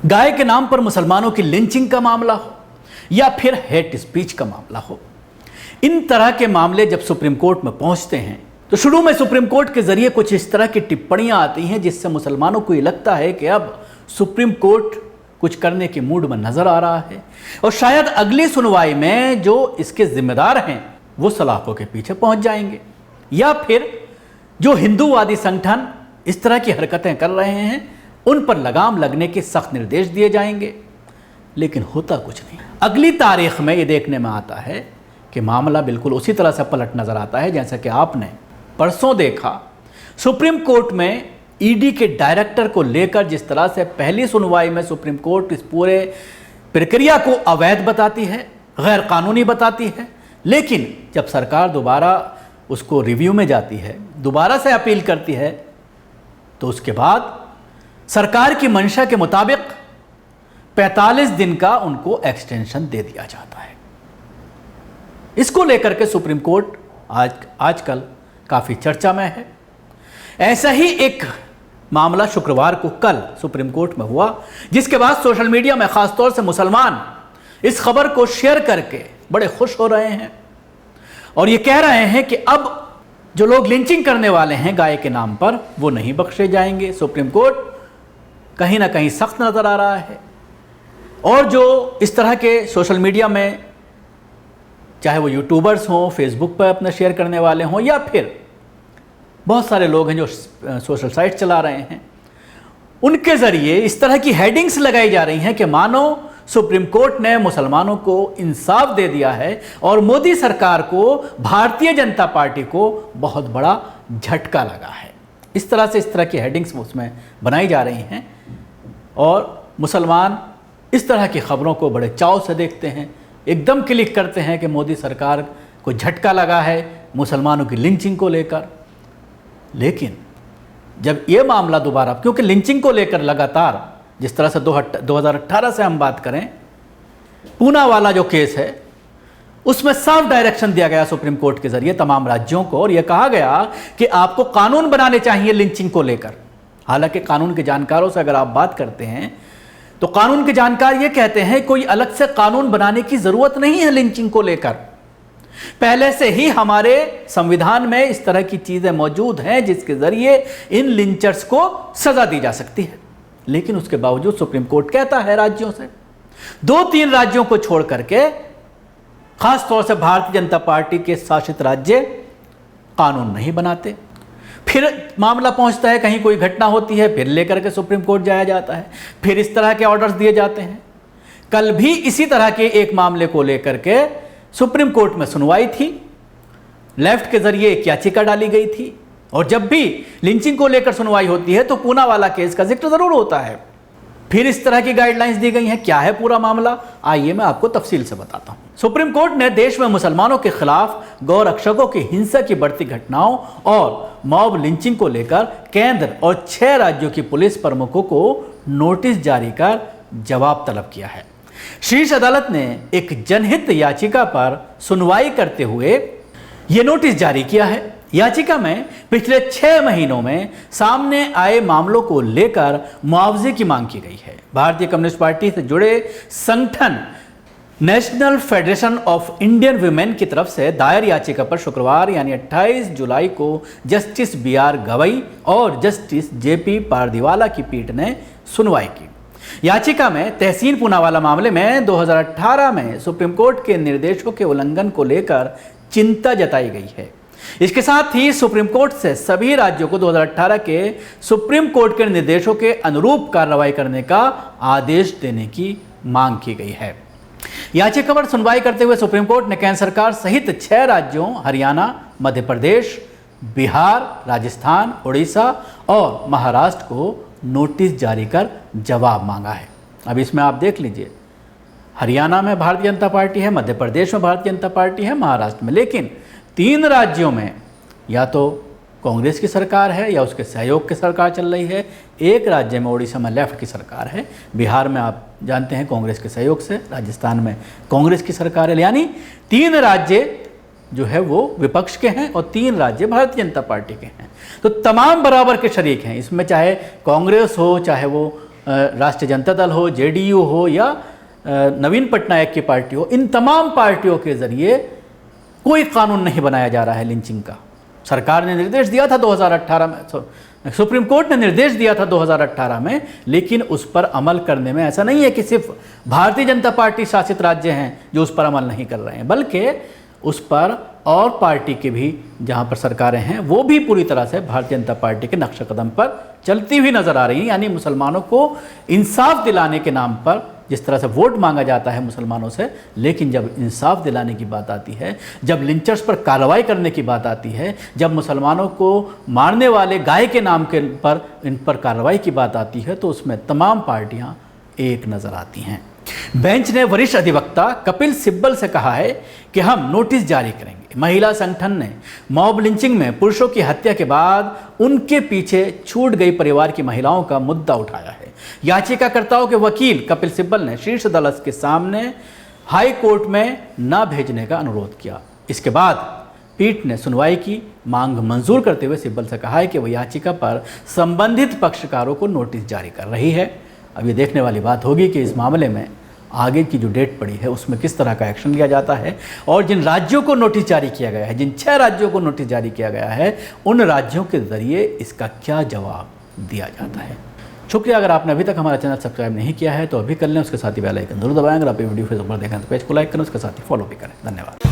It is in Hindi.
गाय के नाम पर मुसलमानों की लिंचिंग का मामला हो या फिर हेट स्पीच का मामला हो, इन तरह के मामले जब सुप्रीम कोर्ट में पहुंचते हैं तो शुरू में सुप्रीम कोर्ट के जरिए कुछ इस तरह की टिप्पणियां आती हैं जिससे मुसलमानों को ये लगता है कि अब सुप्रीम कोर्ट कुछ करने के मूड में नजर आ रहा है और शायद अगली सुनवाई में जो इसके जिम्मेदार हैं वो सलाखों के पीछे पहुंच जाएंगे, या फिर जो हिंदूवादी संगठन इस तरह की हरकतें कर रहे हैं उन पर लगाम लगने के सख्त निर्देश दिए जाएंगे। लेकिन होता कुछ नहीं। अगली तारीख में ये देखने में आता है कि मामला बिल्कुल उसी तरह से पलट नजर आता है जैसा कि आपने परसों देखा सुप्रीम कोर्ट में ईडी के डायरेक्टर को लेकर जिस तरह से पहली सुनवाई में सुप्रीम कोर्ट इस पूरे प्रक्रिया को अवैध बताती है, गैर कानूनी बताती है, लेकिन जब सरकार दोबारा उसको रिव्यू में जाती है, दोबारा से अपील करती है, तो उसके बाद सरकार की मंशा के मुताबिक 45 दिन का उनको एक्सटेंशन दे दिया जाता है। इसको लेकर के सुप्रीम कोर्ट आजकल काफ़ी चर्चा में है। ऐसा ही एक मामला शुक्रवार को कल सुप्रीम कोर्ट में हुआ, जिसके बाद सोशल मीडिया में खासतौर से मुसलमान इस खबर को शेयर करके बड़े खुश हो रहे हैं और ये कह रहे हैं कि अब जो लोग लिंचिंग करने वाले हैं गाय के नाम पर वो नहीं बख्शे जाएंगे। सुप्रीम कोर्ट कहीं ना कहीं सख्त नजर आ रहा है और जो इस तरह के सोशल मीडिया में चाहे वो यूट्यूबर्स हों, फेसबुक पर अपना शेयर करने वाले हों, या फिर बहुत सारे लोग हैं जो सोशल साइट चला रहे हैं, उनके ज़रिए इस तरह की हेडिंग्स लगाई जा रही हैं कि मानो सुप्रीम कोर्ट ने मुसलमानों को इंसाफ दे दिया है और मोदी सरकार को, भारतीय जनता पार्टी को बहुत बड़ा झटका लगा है। इस तरह की हेडिंग्स उसमें बनाई जा रही हैं और मुसलमान इस तरह की खबरों को बड़े चाव से देखते हैं, एकदम क्लिक करते हैं कि मोदी सरकार को झटका लगा है मुसलमानों की लिंचिंग को लेकर। लेकिन जब ये मामला दोबारा, क्योंकि लिंचिंग को लेकर लगातार जिस तरह से 2018 से हम बात करें, पूना वाला जो केस है उसमें साफ डायरेक्शन दिया गया सुप्रीम कोर्ट के जरिए तमाम राज्यों को और यह कहा गया कि आपको कानून बनाने चाहिए लिंचिंग को लेकर। हालांकि कानून के जानकारों से अगर आप बात करते हैं तो कानून के जानकार ये कहते हैं कोई अलग से कानून बनाने की जरूरत नहीं है लिंचिंग को लेकर। पहले से ही हमारे संविधान में इस तरह की चीजें मौजूद हैं जिसके जरिए इन लिंचर्स को सजा दी जा सकती है। लेकिन उसके बावजूद सुप्रीम कोर्ट कहता है राज्यों से, 2-3 राज्यों को छोड़ करके, खास तौर से भारतीय जनता पार्टी के शासित राज्य कानून नहीं बनाते। फिर मामला पहुंचता है, कहीं कोई घटना होती है, फिर लेकर के सुप्रीम कोर्ट जाया जाता है, फिर इस तरह के ऑर्डर्स दिए जाते हैं। कल भी इसी तरह के एक मामले को लेकर के सुप्रीम कोर्ट में सुनवाई थी, लेफ्ट के जरिए एक याचिका डाली गई थी और जब भी लिंचिंग को लेकर सुनवाई होती है तो पूना वाला केस का जिक्र जरूर होता है। फिर इस तरह की गाइडलाइंस दी गई हैं। क्या है पूरा मामला, आइए मैं आपको तफसील से बताता हूं। सुप्रीम कोर्ट ने देश में मुसलमानों के खिलाफ गौ रक्षकों की हिंसा की बढ़ती घटनाओं और मॉब लिंचिंग को लेकर केंद्र और 6 राज्यों की पुलिस प्रमुखों को नोटिस जारी कर जवाब तलब किया है। शीर्ष अदालत ने एक जनहित याचिका पर सुनवाई करते हुए यह नोटिस जारी किया है। याचिका में पिछले 6 महीनों में सामने आए मामलों को लेकर मुआवजे की मांग की गई है। भारतीय कम्युनिस्ट पार्टी से जुड़े संगठन national federation of Indian women की तरफ से दायर याचिका पर शुक्रवार यानी 28 जुलाई को जस्टिस BR गवई और जस्टिस JP पारदीवाला की पीठ ने सुनवाई की। याचिका में तहसीन पूनावाला मामले में 2018 में सुप्रीम कोर्ट के निर्देशों के उल्लंघन को लेकर चिंता जताई गई है। इसके साथ ही सुप्रीम कोर्ट से सभी राज्यों को 2018 के सुप्रीम कोर्ट के निर्देशों के अनुरूप कार्रवाई करने का आदेश देने की मांग की गई है। याचिका पर सुनवाई करते हुए सुप्रीम कोर्ट ने केंद्र सरकार सहित 6 राज्यों हरियाणा, मध्य प्रदेश, बिहार, राजस्थान, उड़ीसा और महाराष्ट्र को नोटिस जारी कर जवाब मांगा है। अब इसमें आप देख लीजिए, हरियाणा में भारतीय जनता पार्टी है, मध्य प्रदेश में भारतीय जनता पार्टी है, महाराष्ट्र में, लेकिन 3 राज्यों में या तो कांग्रेस की सरकार है या उसके सहयोग की सरकार चल रही है। एक राज्य में उड़ीसा में लेफ्ट की सरकार है, बिहार में आप जानते हैं कांग्रेस के सहयोग से, राजस्थान में कांग्रेस की सरकार है। यानी 3 राज्य जो है वो विपक्ष के हैं और 3 राज्य भारतीय जनता पार्टी के हैं। तो तमाम बराबर के शरीक हैं इसमें, चाहे कांग्रेस हो, चाहे वो राष्ट्रीय जनता दल हो, जेडीयू हो या नवीन पटनायक की पार्टी हो, इन तमाम पार्टियों के जरिए कोई कानून नहीं बनाया जा रहा है लिंचिंग का। सरकार ने निर्देश दिया था 2018 में, सुप्रीम कोर्ट ने निर्देश दिया था 2018 में, लेकिन उस पर अमल करने में ऐसा नहीं है कि सिर्फ भारतीय जनता पार्टी शासित राज्य हैं जो उस पर अमल नहीं कर रहे हैं, बल्कि उस पर और पार्टी के भी जहां पर सरकारें हैं वो भी पूरी तरह से भारतीय जनता पार्टी के नक्शे कदम पर चलती हुई नजर आ रही हैं। यानी मुसलमानों को इंसाफ दिलाने के नाम पर जिस तरह से वोट मांगा जाता है मुसलमानों से, लेकिन जब इंसाफ दिलाने की बात आती है, जब लिंचर्स पर कार्रवाई करने की बात आती है, जब मुसलमानों को मारने वाले गाय के नाम के पर इन पर कार्रवाई की बात आती है, तो उसमें तमाम पार्टियां एक नज़र आती हैं। बेंच ने वरिष्ठ अधिवक्ता कपिल सिब्बल से कहा है कि हम नोटिस जारी करेंगे। महिला संगठन ने मॉब लिंचिंग में पुरुषों की हत्या के बाद उनके पीछे छूट गई परिवार की महिलाओं का मुद्दा उठाया है। याचिकाकर्ताओं के वकील कपिल सिब्बल ने शीर्ष अदालत के सामने हाई कोर्ट में न भेजने का अनुरोध किया। इसके बाद पीठ ने सुनवाई की मांग मंजूर करते हुए सिब्बल से कहा है कि वह याचिका पर संबंधित पक्षकारों को नोटिस जारी कर रही है। अब ये देखने वाली बात होगी कि इस मामले में आगे की जो डेट पड़ी है उसमें किस तरह का एक्शन लिया जाता है, और जिन राज्यों को नोटिस जारी किया गया है, जिन 6 राज्यों को नोटिस जारी किया गया है, उन राज्यों के ज़रिए इसका क्या जवाब दिया जाता है। शुक्रिया। अगर आपने अभी तक हमारा चैनल सब्सक्राइब नहीं किया है तो अभी कर लें, उसके साथ ही बेल आइकन जरूर दबाएं। अगर आप ये वीडियो फेसबुक पर देखें तो पेज को लाइक करें, उसके साथ ही फॉलो भी करें। धन्यवाद।